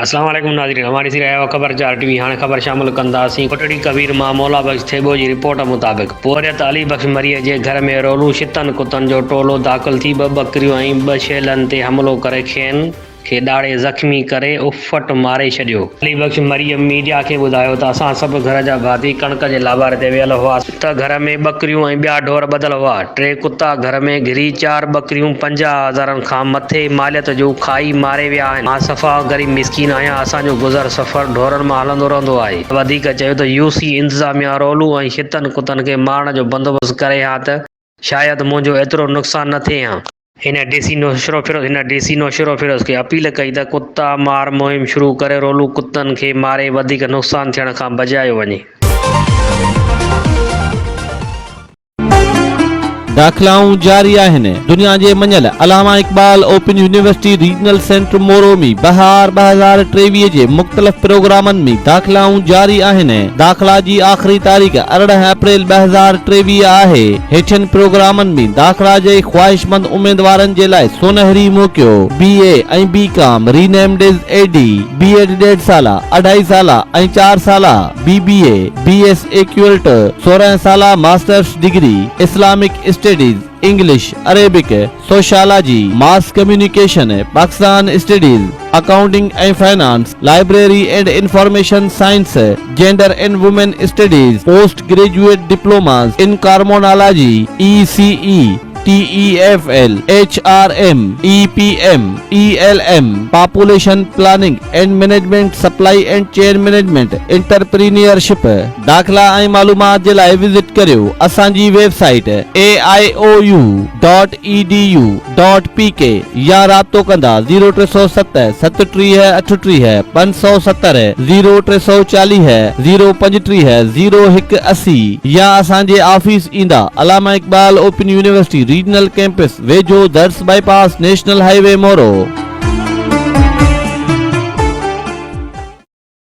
अस्सलाम वालेकुम नाज़रीन, हमारी सी रहा खबर 4 टीवी हाणे खबर शामिल कंदासीं। कोटड़ी कबीर मां मौला बख्श थेबो जी रिपोर्ट मुताबिक़ पोरियत अली बख्श मरीअ जे घर में रोलू शितन कुतन जो टोलो दाख़िल थी 2 बकरियूं ऐं 2 शेलनि ते हमलो करे खेनि खे ॾाढे ज़ख़्मी करे उफ़ट मारे छॾियो। अली बख्श मरीअ मीडिया खे ॿुधायो त असां सभु घर जा भाती कणक जे लावारे ते वियल हुआसीं त घर में बकरियूं ऐं ॿिया ढोर ॿधल हुआ। 3 कुता घर में घिरी 4 बकरियूं 50,000 खां मथे मालियत जूं खाई मारे विया आहिनि। मां सफ़ा ग़रीब मिसकीन आहियां, असांजो गुज़र सफ़र ढोरनि मां हलंदो रहंदो आहे। वधीक चयो त यूसी इंतज़ामिया रोलू ऐं शितन कुतनि खे मारण जो बंदोबस्तु करे हा त शायदि मुंहिंजो एतिरो नुक़सानु न थिए हा। हिन डीसी नौशरो फिरोज़ खे अपील कई त कुता मार मुहिम शुरू करे रोलू कुतनि खे मारे वधीक नुक़सानु थियण खां बचायो वञे। दाख़िलाऊं जारी आहिनि। दुनिया जे मञल Allama Iqbal open university regional centre Moro में बहार 2023 जे मुख़्तलिफ़ प्रोग्रामनि में दाख़िलाऊं जारी आहिनि। दाख़िला जी आख़िरी तारीख़ 18 अप्रैल 2023 आहे। हेठियनि प्रोग्रामनि में दाख़िला जे ख़्वाहिशमंद उम्मीदवारनि जे लाइ सोनहरी मौक़ियो। BA ऐं BCom renamed as AD, B.Ed 1.5 साला, 2.5 साला ऐं 4 साला, BBA, BS एक्यूरेटर, 16 साला masters degree, Islamic studies, English, Arabic, sociology, mass communication, Pakistan studies, accounting and finance, library and information science, gender and women studies, post graduate diplomas इन कार्बोनोलॉजी, ECE, TEFL, HRM, EPM, ELM, Population Planning and Management, Supply and Chain Management, Entrepreneurship। दाख़िला ऐं मालूमात जे लाइ visit करियो असांजी website aiou.edu.pk या राब्तो कंदा 0307 37 38 570 0340 035 0180 या असांजे ऑफिस ईंदा Allama Iqbal open university regional campus वेझो दर्स बाईपास नेशनल हाईवे मोरो।